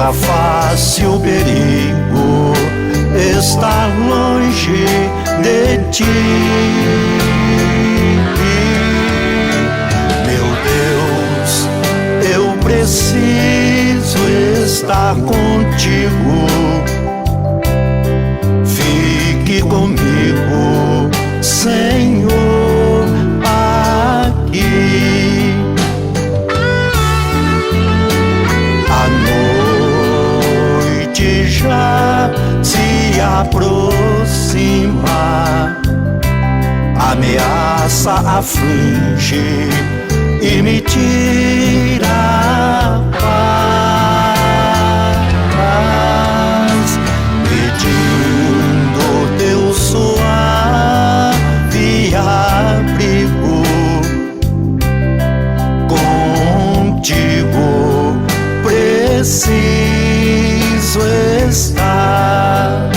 afaste o perigo, estar longe de ti. Meu Deus, eu preciso estar contigo. Fique comigo, Senhor, aqui. A noite já se aproxima, ameaça, aflige e me tira a paz, pedindo teu suave abrigo. Contigo preciso estar.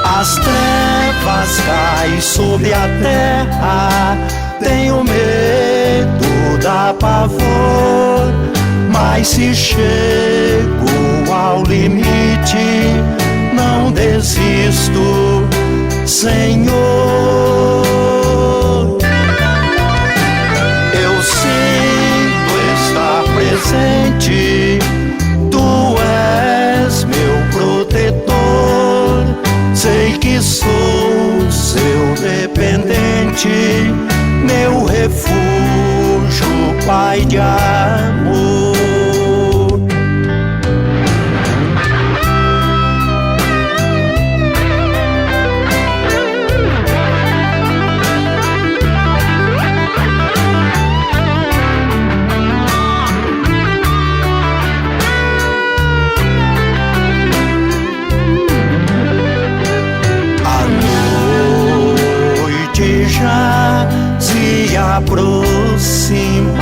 As trevas caem sobre a terra, tenho medo, dá pavor, mas se chego ao limite, não desisto, Senhor. Eu sinto estar presente, Tu és meu protetor, sei que sou seu dependente, meu refúgio, Pai de amor. Já se aproxima,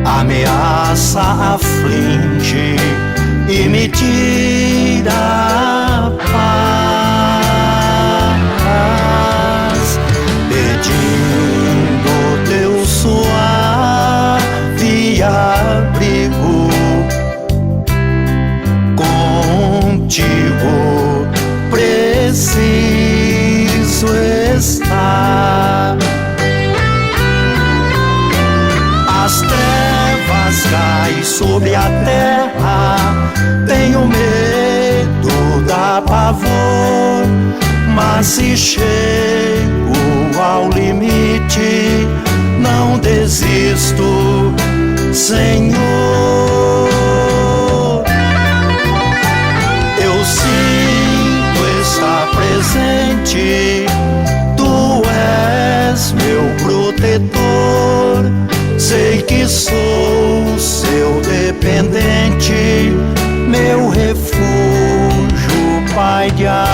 ameaça, aflige e me tira a paz, pedindo teu suave abrigo. Contigo preciso estar. As trevas caem sobre a terra, tenho medo, dá pavor, mas se chego ao limite, não desisto, Senhor. Eu sinto estar presente, Tu és meu protetor, sei que sou seu dependente, meu refúgio, Pai de amor.